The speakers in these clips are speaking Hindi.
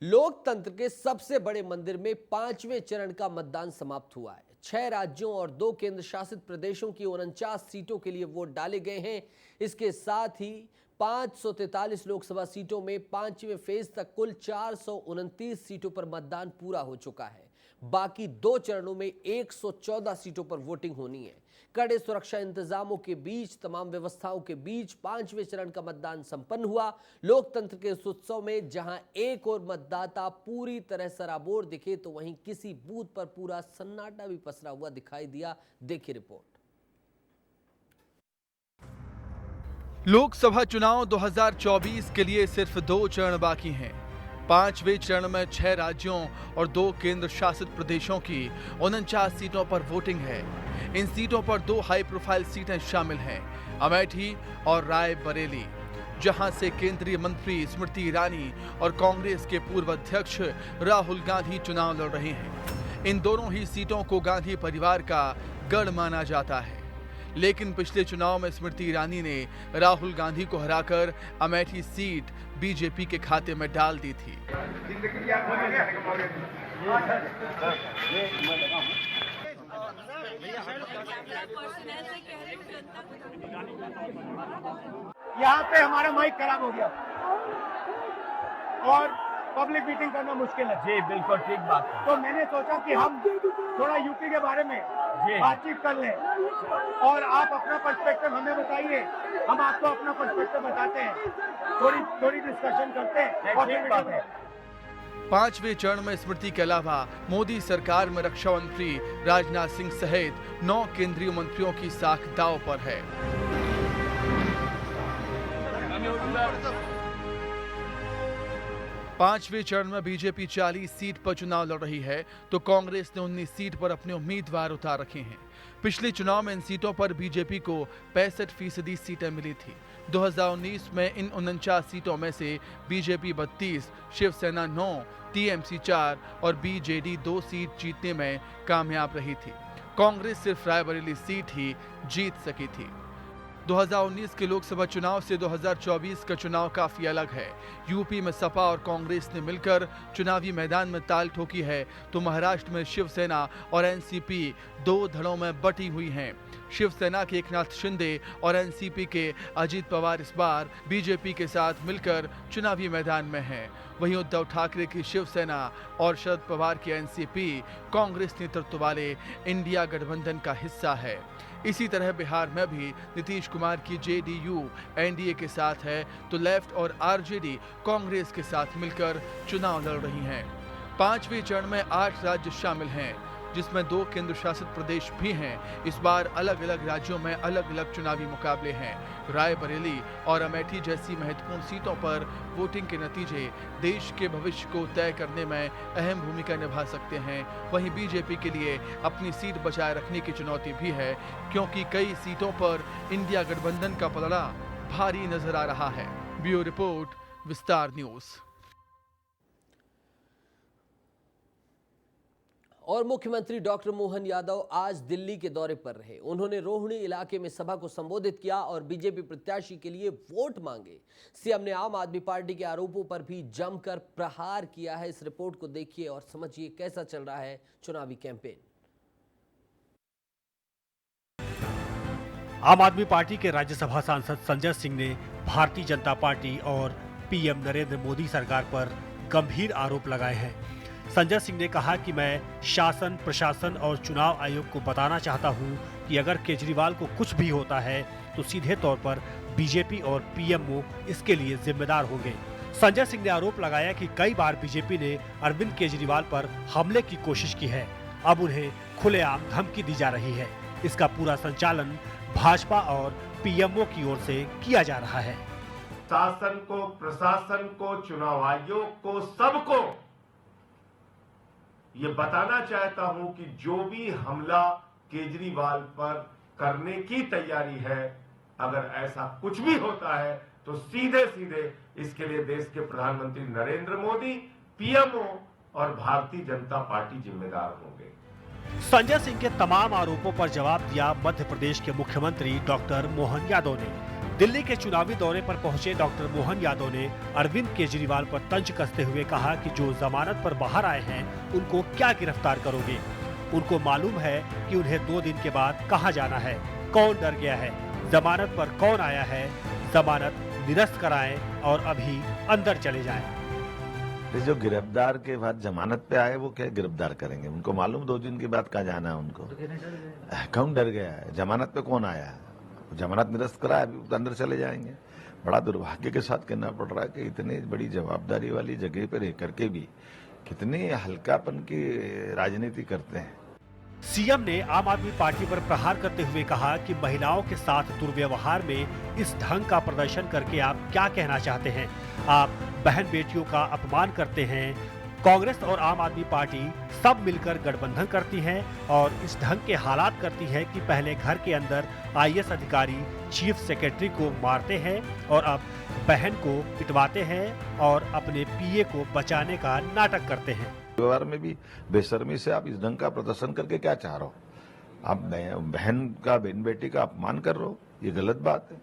लोकतंत्र के सबसे बड़े मंदिर में 5वें चरण का मतदान समाप्त हुआ है। 6 राज्यों और 2 केंद्र शासित प्रदेशों की 49 सीटों के लिए वोट डाले गए हैं। इसके साथ ही 543 लोकसभा सीटों में 5वें फेज तक कुल 429 सीटों पर मतदान पूरा हो चुका है। बाकी 2 चरणों में 114 सीटों पर वोटिंग होनी है। कड़े सुरक्षा इंतजामों के बीच, तमाम व्यवस्थाओं के बीच 5वें चरण का मतदान संपन्न हुआ। लोकतंत्र के इस उत्सव में जहां एक और मतदाता पूरी तरह सराबोर दिखे, तो वहीं किसी बूथ पर पूरा सन्नाटा भी पसरा हुआ दिखाई दिया। देखिए रिपोर्ट। लोकसभा चुनाव 2024 के लिए सिर्फ 2 चरण बाकी हैं। 5वें चरण में 6 राज्यों और 2 केंद्र शासित प्रदेशों की 49 सीटों पर वोटिंग है। इन सीटों पर 2 हाई प्रोफाइल सीटें शामिल हैं, अमेठी और रायबरेली, जहां से केंद्रीय मंत्री स्मृति ईरानी और कांग्रेस के पूर्व अध्यक्ष राहुल गांधी चुनाव लड़ रहे हैं। इन दोनों ही सीटों को गांधी परिवार का गढ़ माना जाता है, लेकिन पिछले चुनाव में स्मृति ईरानी ने राहुल गांधी को हराकर अमेठी सीट बीजेपी के खाते में डाल दी थी। यहाँ पे हमारा माइक खराब हो गया और पब्लिक मीटिंग करना मुश्किल है। जी बिल्कुल ठीक बात है। तो मैंने सोचा कि हम थोड़ा यूपी के बारे में बातचीत कर लें और आप अपना पर्सपेक्टिव हमें बताइए, हम आपको अपना पर्सपेक्टिव बताते हैं, थोड़ी डिस्कशन करते हैं और ठीक बात है। 5वें चरण में स्मृति के अलावा मोदी सरकार में रक्षा मंत्री राजनाथ सिंह सहित 9 केंद्रीय मंत्रियों की साख दांव पर है। पांचवें चरण में बीजेपी 40 सीट पर चुनाव लड़ रही है, तो कांग्रेस ने 19 सीट पर अपने उम्मीदवार उतार रखे हैं। पिछले चुनाव में इन सीटों पर बीजेपी को 65% सीटें मिली थी। 2019 में इन 49 सीटों में से बीजेपी 32, शिवसेना 9, टीएमसी 4 और बीजेडी 2 सीट जीतने में कामयाब रही थी। कांग्रेस सिर्फ रायबरेली सीट ही जीत सकी थी। 2019 के लोकसभा चुनाव से 2024 का चुनाव काफी अलग है। यूपी में सपा और कांग्रेस ने मिलकर चुनावी मैदान में ताल ठोकी है, तो महाराष्ट्र में शिवसेना और एनसीपी 2 धड़ों में बटी हुई हैं। शिवसेना के एकनाथ शिंदे और एनसीपी के अजित पवार इस बार बीजेपी के साथ मिलकर चुनावी मैदान में हैं। वहीं उद्धव ठाकरे की शिवसेना और शरद पवार की एनसीपी कांग्रेस नेतृत्व वाले इंडिया गठबंधन का हिस्सा है। इसी तरह बिहार में भी नीतीश कुमार की जेडीयू एनडीए के साथ है, तो लेफ्ट और आरजेडी कांग्रेस के साथ मिलकर चुनाव लड़ रही हैं। 5वें चरण में 8 राज्य शामिल हैं, जिसमें 2 केंद्र शासित प्रदेश भी हैं। इस बार अलग अलग राज्यों में अलग अलग चुनावी मुकाबले हैं। रायबरेली और अमेठी जैसी महत्वपूर्ण सीटों पर वोटिंग के नतीजे देश के भविष्य को तय करने में अहम भूमिका निभा सकते हैं। वहीं बीजेपी के लिए अपनी सीट बचाए रखने की चुनौती भी है, क्योंकि कई सीटों पर इंडिया गठबंधन का पलड़ा भारी नजर आ रहा है। ब्यूरो रिपोर्ट, विस्तार न्यूज। और मुख्यमंत्री डॉक्टर मोहन यादव आज दिल्ली के दौरे पर रहे। उन्होंने रोहिणी इलाके में सभा को संबोधित किया और बीजेपी प्रत्याशी के लिए वोट मांगे। सीएम ने आम आदमी पार्टी के आरोपों पर भी जमकर प्रहार किया है। इस रिपोर्ट को देखिए और समझिए कैसा चल रहा है चुनावी कैंपेन। आम आदमी पार्टी के राज्यसभा सांसद संजय सिंह ने भारतीय जनता पार्टी और पीएम नरेंद्र मोदी सरकार पर गंभीर आरोप लगाए हैं। संजय सिंह ने कहा कि मैं शासन, प्रशासन और चुनाव आयोग को बताना चाहता हूं कि अगर केजरीवाल को कुछ भी होता है तो सीधे तौर पर बीजेपी और पीएमओ इसके लिए जिम्मेदार होंगे। संजय सिंह ने आरोप लगाया कि कई बार बीजेपी ने अरविंद केजरीवाल पर हमले की कोशिश की है। अब उन्हें खुलेआम धमकी दी जा रही है। इसका पूरा संचालन भाजपा और पीएमओ की ओर से किया जा रहा है। शासन को, प्रशासन को, चुनाव आयोग को, सबको ये बताना चाहता हूं कि जो भी हमला केजरीवाल पर करने की तैयारी है, अगर ऐसा कुछ भी होता है तो सीधे सीधे इसके लिए देश के प्रधानमंत्री नरेंद्र मोदी, पीएमओ और भारतीय जनता पार्टी जिम्मेदार होंगे। संजय सिंह के तमाम आरोपों पर जवाब दिया मध्य प्रदेश के मुख्यमंत्री डॉक्टर मोहन यादव ने। दिल्ली के चुनावी दौरे पर पहुंचे डॉक्टर मोहन यादव ने अरविंद केजरीवाल पर तंज कसते हुए कहा कि जो जमानत पर बाहर आए हैं उनको क्या गिरफ्तार करोगे। उनको मालूम है कि उन्हें 2 दिन के बाद कहां जाना है। कौन डर गया है, जमानत पर कौन आया है, जमानत निरस्त कराएं और अभी अंदर चले जाएं। जो गिरफ्तार के बाद जमानत पे आए वो क्या गिरफ्तार करेंगे, उनको मालूम 2 दिन के बाद कहाँ जाना है उनको। कौन डर गया है, जमानत पे कौन आया है, जमानत निरस्त कराए अभी अंदर चले जाएंगे। बड़ा दुर्भाग्य के साथ कहना पड़ रहा है कि इतनी बड़ी जवाबदारी वाली जगह पर रह करके भी कितनी हल्कापन की राजनीति करते हैं। सीएम ने आम आदमी पार्टी पर प्रहार करते हुए कहा कि महिलाओं के साथ दुर्व्यवहार में इस ढंग का प्रदर्शन करके आप क्या कहना चाहते हैं। आप बहन बेटियों का अपमान करते हैं। कांग्रेस और आम आदमी पार्टी सब मिलकर गठबंधन करती हैं और इस ढंग के हालात करती है कि पहले घर के अंदर आईएएस अधिकारी चीफ सेक्रेटरी को मारते हैं और अब बहन को पिटवाते हैं और अपने पीए को बचाने का नाटक करते हैं। व्यवहार में भी बेशर्मी से आप इस ढंग का प्रदर्शन करके क्या चाह रहे हो। आप बहन बेटी का अपमान कर रहे हो, ये गलत बात है।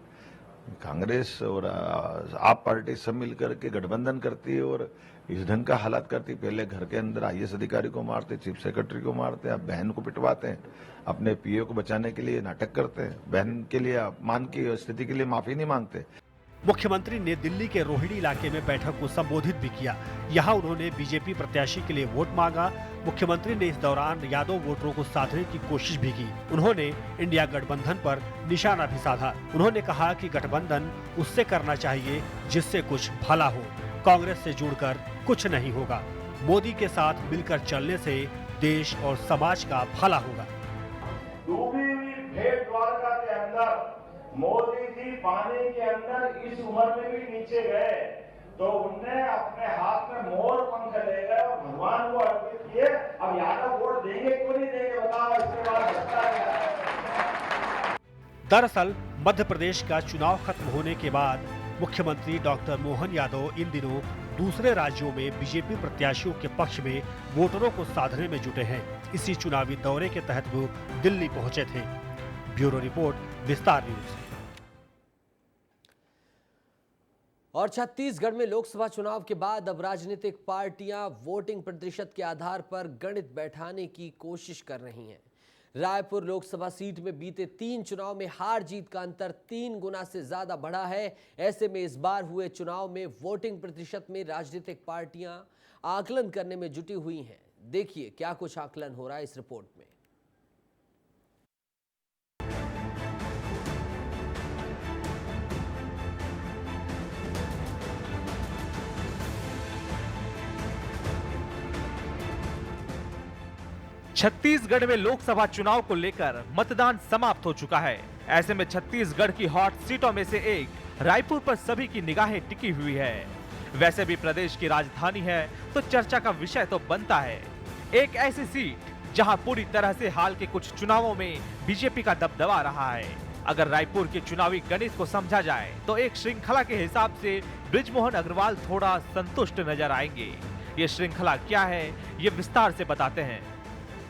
कांग्रेस और आप पार्टी सब मिलकर के गठबंधन करती है और इस ढंग का हालात करती। पहले घर के अंदर आईएएस अधिकारी को मारते, चीफ सेक्रेटरी को मारते, अब बहन को पिटवाते हैं, अपने पीए को बचाने के लिए नाटक करते हैं, बहन के लिए अपमान की स्थिति के लिए माफी नहीं मांगते। मुख्यमंत्री ने दिल्ली के रोहिणी इलाके में बैठक को संबोधित भी किया। यहाँ उन्होंने बीजेपी प्रत्याशी के लिए वोट मांगा। मुख्यमंत्री ने इस दौरान यादव वोटरों को साधने की कोशिश भी की। उन्होंने इंडिया गठबंधन पर निशाना भी साधा। उन्होंने कहा कि गठबंधन उससे करना चाहिए जिससे कुछ भला हो, कांग्रेस से जुड़कर कुछ नहीं होगा। मोदी के साथ मिलकर चलने से देश और समाज का भला होगा। डूबी हुई भेड़ द्वारका के अंदर मोदी जी पानी के अंदर इस उम्र में भी नीचे गए तो उनने अपने हाथ में मोर पंख ले गए और भगवान को अर्पित किए। अब यादव वोट देंगे क्यों नहीं देंगे बताओ, इसके बाद बचता है। दरअसल मध्य प्रदेश का चुनाव खत्म होने के बाद मुख्यमंत्री डॉक्टर मोहन यादव इन दिनों दूसरे राज्यों में बीजेपी प्रत्याशियों के पक्ष में वोटरों को साधने में जुटे हैं। इसी चुनावी दौरे के तहत वो दिल्ली पहुंचे थे। ब्यूरो रिपोर्ट, विस्तार न्यूज। और छत्तीसगढ़ में लोकसभा चुनाव के बाद अब राजनीतिक पार्टियां वोटिंग प्रतिशत के आधार पर गणित बैठाने की कोशिश कर रही हैं। रायपुर लोकसभा सीट में बीते 3 चुनाव में हार जीत का अंतर 3 गुना से ज्यादा बढ़ा है। ऐसे में इस बार हुए चुनाव में वोटिंग प्रतिशत में राजनीतिक पार्टियां आकलन करने में जुटी हुई हैं। देखिए क्या कुछ आकलन हो रहा है इस रिपोर्ट में। छत्तीसगढ़ में लोकसभा चुनाव को लेकर मतदान समाप्त हो चुका है। ऐसे में छत्तीसगढ़ की हॉट सीटों में से एक रायपुर पर सभी की निगाहें टिकी हुई है। वैसे भी प्रदेश की राजधानी है तो चर्चा का विषय तो बनता है। एक ऐसी सीट जहां पूरी तरह से हाल के कुछ चुनावों में बीजेपी का दबदबा रहा है। अगर रायपुर के चुनावी गणित को समझा जाए तो एक श्रृंखला के हिसाब से बृजमोहन अग्रवाल थोड़ा संतुष्ट नजर आएंगे। ये श्रृंखला क्या है, ये विस्तार से बताते हैं।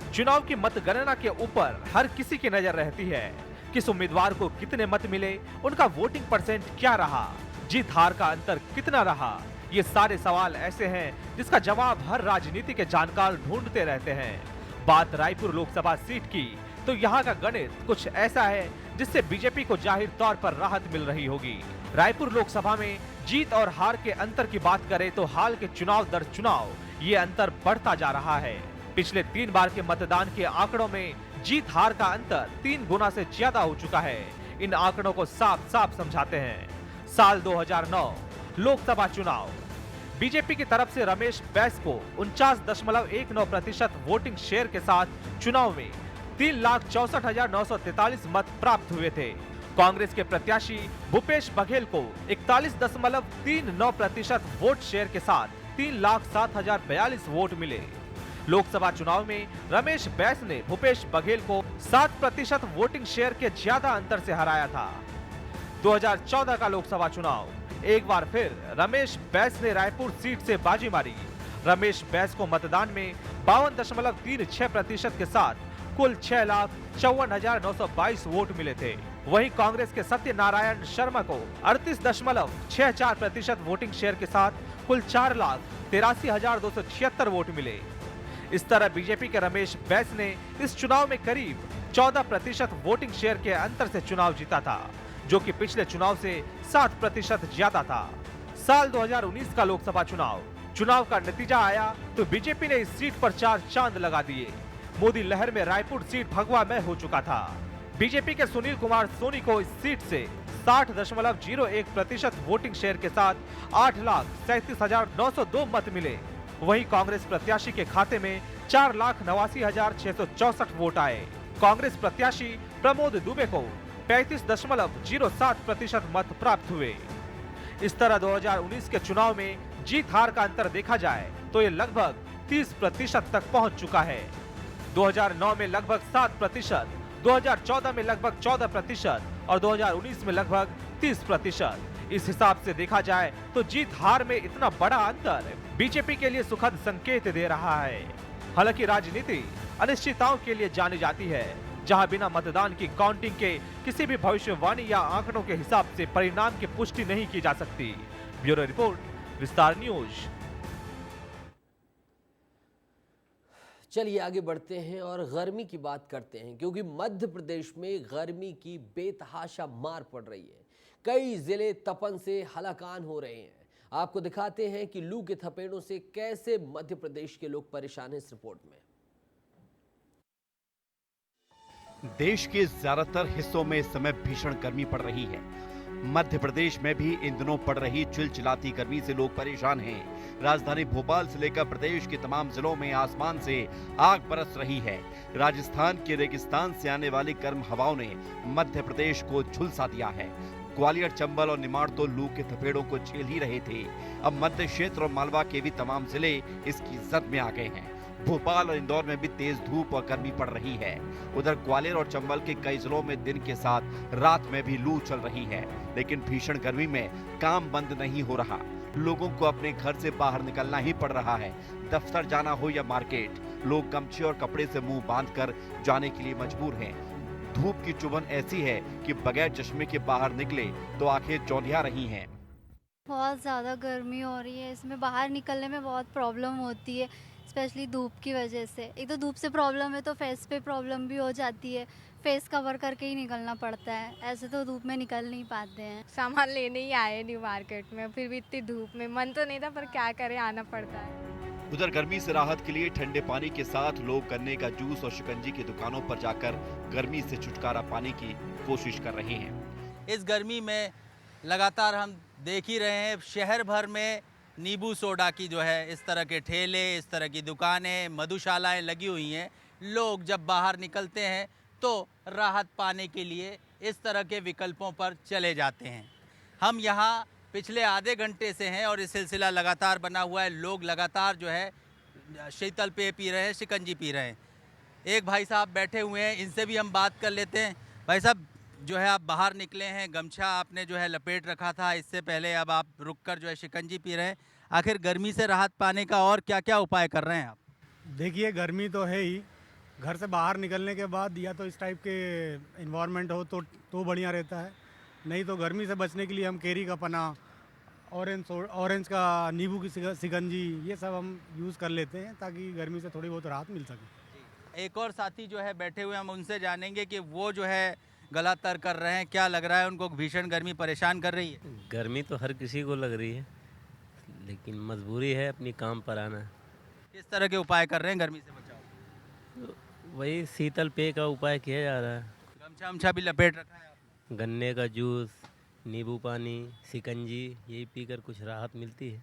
चुनाव की मतगणना के ऊपर हर किसी की नजर रहती है। किस उम्मीदवार को कितने मत मिले, उनका वोटिंग परसेंट क्या रहा, जीत हार का अंतर कितना रहा, ये सारे सवाल ऐसे हैं जिसका जवाब हर राजनीति के जानकार ढूंढते रहते हैं। बात रायपुर लोकसभा सीट की तो यहाँ का गणित कुछ ऐसा है जिससे बीजेपी को जाहिर तौर पर राहत मिल रही होगी। रायपुर लोकसभा में जीत और हार के अंतर की बात करें तो हाल के चुनाव दर चुनाव ये अंतर बढ़ता जा रहा है। पिछले 3 बार के मतदान के आंकड़ों में जीत हार का अंतर 3 गुना से ज्यादा हो चुका है। इन आंकड़ों को साफ साफ समझाते हैं। साल 2009 लोकसभा चुनाव, बीजेपी की तरफ से रमेश बैस को 49.19% वोटिंग शेयर के साथ चुनाव में 3,64,943 मत प्राप्त हुए थे। कांग्रेस के प्रत्याशी भूपेश बघेल को 41.39% वोट शेयर के साथ 3,07,042 वोट मिले। लोकसभा चुनाव में रमेश बैस ने भूपेश बघेल को 7% वोटिंग शेयर के ज्यादा अंतर से हराया था। 2014 का लोकसभा चुनाव, एक बार फिर रमेश बैस ने रायपुर सीट से बाजी मारी। रमेश बैस को मतदान में 52.36% के साथ कुल 6,54,922 वोट मिले थे। वहीं कांग्रेस के सत्यनारायण शर्मा को 38.64% वोटिंग शेयर के साथ कुल 4,83,276 वोट मिले। इस तरह बीजेपी के रमेश बैस ने इस चुनाव में करीब 14% वोटिंग शेयर के अंतर से चुनाव जीता था, जो कि पिछले चुनाव से 7% ज्यादा था। साल 2019 का लोकसभा चुनाव का नतीजा आया तो बीजेपी ने इस सीट पर 4 चांद लगा दिए। मोदी लहर में रायपुर सीट भगवामय हो चुका था। बीजेपी के सुनील कुमार सोनी को इस सीट से 60.01% वोटिंग शेयर के साथ 8,37,902 मत मिले। वहीं कांग्रेस प्रत्याशी के खाते में 4,89,664 वोट आए। कांग्रेस प्रत्याशी प्रमोद दुबे को 35.07% मत प्राप्त हुए। इस तरह 2019 के चुनाव में जीत हार का अंतर देखा जाए तो ये लगभग 30% तक पहुंच चुका है। 2009 में लगभग 7%, 2014 में लगभग 14% और 2019 में लगभग 30%। इस हिसाब से देखा जाए तो जीत हार में इतना बड़ा अंतर बीजेपी के लिए सुखद संकेत दे रहा है। हालांकि राजनीति अनिश्चितताओं के लिए जानी जाती है, जहां बिना मतदान की काउंटिंग के किसी भी भविष्यवाणी या आंकड़ों के हिसाब से परिणाम की पुष्टि नहीं की जा सकती। ब्यूरो रिपोर्ट, विस्तार न्यूज। चलिए आगे बढ़ते हैं और गर्मी की बात करते हैं, क्योंकि मध्य प्रदेश में गर्मी की बेतहाशा मार पड़ रही है। कई जिले तपन से हलाकान हो रहे हैं। आपको दिखाते हैं कि लू के थपेड़ों से कैसे मध्य प्रदेश के लोग परेशान हैं इस रिपोर्ट में। देश के ज्यादातर हिस्सों में इस समय भीषण गर्मी पड़ रही है। मध्य प्रदेश में भी इन दिनों पड़ रही चिलचिलाती गर्मी से लोग परेशान हैं। राजधानी भोपाल से लेकर प्रदेश के तमाम जिलों में आसमान से आग बरस रही है। राजस्थान के रेगिस्तान से आने वाली गर्म हवाओं ने मध्य प्रदेश को झुलसा दिया है। ग्वालियर, चंबल और निमाड़ तो लू के थपेड़ों को झेल ही रहे थे। अब मध्य क्षेत्र और मालवा के भी तमाम जिले इसकी जद में आ गए हैं। भोपाल और इंदौर में भी तेज धूप और गर्मी पड़ रही है। उधर ग्वालियर और चंबल के कई जिलों में दिन के साथ रात में भी लू चल रही है, लेकिन भीषण गर्मी में काम बंद नहीं हो रहा। लोगों को अपने घर से बाहर निकलना ही पड़ रहा है। दफ्तर जाना हो या मार्केट, लोग गमछे और कपड़े से मुंह बांधकर जाने के लिए मजबूर हैं। धूप की चुभन ऐसी है कि बगैर चश्मे के बाहर निकले तो आंखें चौंधिया रही हैं। बहुत ज़्यादा गर्मी हो रही है, इसमें बाहर निकलने में बहुत प्रॉब्लम होती है, स्पेशली धूप की वजह से। एक तो धूप से प्रॉब्लम है तो फेस पे प्रॉब्लम भी हो जाती है, फेस कवर करके ही निकलना पड़ता है, ऐसे तो धूप में निकल नहीं पाते हैं। सामान लेने ही आए न्यू मार्केट में, फिर भी इतनी धूप में मन तो नहीं था, पर क्या करें, आना पड़ता है। उधर गर्मी से राहत के लिए ठंडे पानी के साथ लोग गन्ने का जूस और शिकंजी की दुकानों पर जाकर गर्मी से छुटकारा पाने की कोशिश कर रहे हैं। इस गर्मी में लगातार हम देख ही रहे हैं, शहर भर में नींबू सोडा की जो है इस तरह के ठेले, इस तरह की दुकानें, मधुशालाएं लगी हुई हैं। लोग जब बाहर निकलते हैं तो राहत पाने के लिए इस तरह के विकल्पों पर चले जाते हैं। हम यहाँ पिछले आधे घंटे से हैं और ये सिलसिला लगातार बना हुआ है। लोग लगातार जो है शीतल पेय पी रहे हैं, शिकंजी पी रहे हैं। एक भाई साहब बैठे हुए हैं, इनसे भी हम बात कर लेते हैं। भाई साहब, जो है आप बाहर निकले हैं, गमछा आपने जो है लपेट रखा था इससे पहले, अब आप रुककर जो है शिकंजी पी रहे हैं। आखिर गर्मी से राहत पाने का और क्या क्या उपाय कर रहे हैं आप? देखिए, गर्मी तो है ही, घर से बाहर निकलने के बाद या तो इस टाइप के इन्वायरमेंट हो तो बढ़िया रहता है। नहीं तो गर्मी से बचने के लिए हम केरी का पना, ऑरेंज का नींबू की शिकंजी, ये सब हम यूज़ कर लेते हैं ताकि गर्मी से थोड़ी बहुत राहत मिल सके। एक और साथी जो है बैठे हुए, हम उनसे जानेंगे कि वो जो है गला तर कर रहे हैं, क्या लग रहा है उनको, भीषण गर्मी परेशान कर रही है? गर्मी तो हर किसी को लग रही है, लेकिन मजबूरी है अपनी काम पर आना। किस तरह के उपाय कर रहे हैं गर्मी से बचाव? तो वही शीतल पेय का उपाय किया जा रहा है। गमछा उमछा भी लपेट रखा है आपने? गन्ने का जूस, नींबू पानी, शिकंजी, यही पीकर कुछ राहत मिलती है।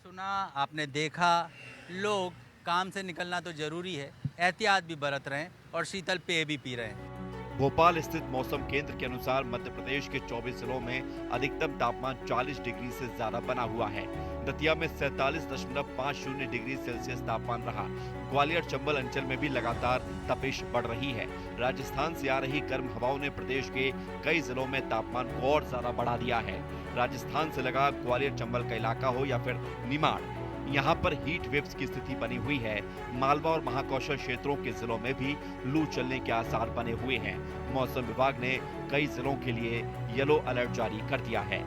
सुना, आपने देखा, लोग काम से निकलना तो जरूरी है, एहतियात भी बरत रहे हैं और शीतल पेय भी पी रहे हैं। भोपाल स्थित मौसम केंद्र के अनुसार मध्य प्रदेश के 24 जिलों में अधिकतम तापमान 40 डिग्री से ज्यादा बना हुआ है। दतिया में 47.50 डिग्री सेल्सियस तापमान रहा। ग्वालियर, चंबल अंचल में भी लगातार तपिश बढ़ रही है। राजस्थान से आ रही गर्म हवाओं ने प्रदेश के कई जिलों में तापमान को और ज्यादा बढ़ा दिया है। राजस्थान से लगा ग्वालियर चंबल का इलाका हो या फिर निमाड़, यहाँ पर हीट वेव्स की स्थिति बनी हुई है। मालवा और महाकौशल क्षेत्रों के जिलों में भी लू चलने के आसार बने हुए हैं। मौसम विभाग ने कई जिलों के लिए येलो अलर्ट जारी कर दिया है।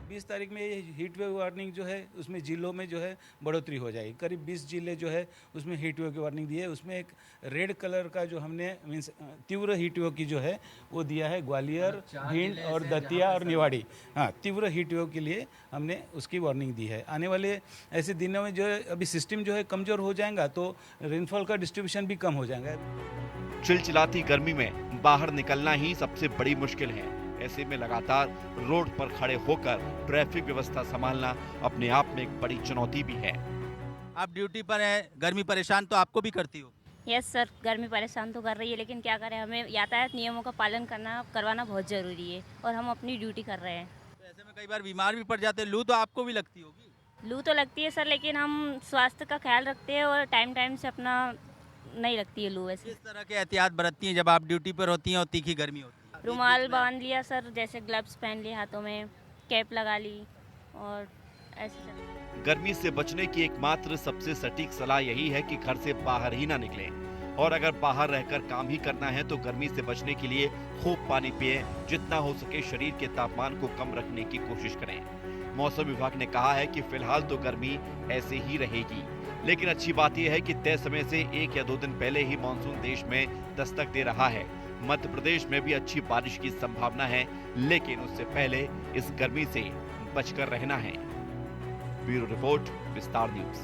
20 तारीख में ये हीट वेव वार्निंग जो है उसमें जिलों में जो है बढ़ोतरी हो जाएगी। करीब 20 जिले जो है उसमें हीट वेव की वार्निंग दी है। उसमें एक रेड कलर का जो हमने मीन्स तीव्र हीट वेव की जो है वो दिया है ग्वालियर, भिंड और दतिया और निवाड़ी। हाँ, तीव्र हीट वेव के लिए हमने उसकी वार्निंग दी है। आने वाले ऐसे दिनों में जो है अभी सिस्टम जो है कमज़ोर हो जाएगा तो रेनफॉल का डिस्ट्रीब्यूशन भी कम हो जाएगा। चिलचिलाती गर्मी में बाहर निकलना ही सबसे बड़ी मुश्किल है। ऐसे में लगातार रोड पर खड़े होकर ट्रैफिक व्यवस्था संभालना अपने आप में एक बड़ी चुनौती भी है। आप ड्यूटी पर हैं, गर्मी परेशान तो आपको भी करती हो? यस सर, गर्मी परेशान तो कर रही है, लेकिन क्या करें, हमें यातायात नियमों का पालन करवाना बहुत ज़रूरी है और हम अपनी ड्यूटी कर रहे हैं। तो ऐसे में कई बार बीमार भी पड़ जाते हैं। लू तो आपको भी लगती होगी? लू तो लगती है सर, लेकिन हम स्वास्थ्य का ख्याल रखते हैं और टाइम से अपना नहीं लगती है लू। ऐसे किस तरह के एहतियात बरतती हैं जब आप ड्यूटी पर होती हैं और तीखी गर्मी होती है? रुमाल बांध लिया सर, जैसे ग्लव्स पहन लिए हाथों में, कैप लगा ली और ऐसे। गर्मी से बचने की एकमात्र सबसे सटीक सलाह यही है कि घर से बाहर ही ना निकलें और अगर बाहर रहकर काम ही करना है तो गर्मी से बचने के लिए खूब पानी पिएं, जितना हो सके शरीर के तापमान को कम रखने की कोशिश करें। मौसम विभाग ने कहा है कि फिलहाल तो गर्मी ऐसे ही रहेगी, लेकिन अच्छी बात यह है कि तय समय से 1 या 2 दिन पहले ही मानसून देश में दस्तक दे रहा है। मध्य प्रदेश में भी अच्छी बारिश की संभावना है, लेकिन उससे पहले इस गर्मी से बचकर रहना है। ब्यूरो रिपोर्ट, विस्तार न्यूज।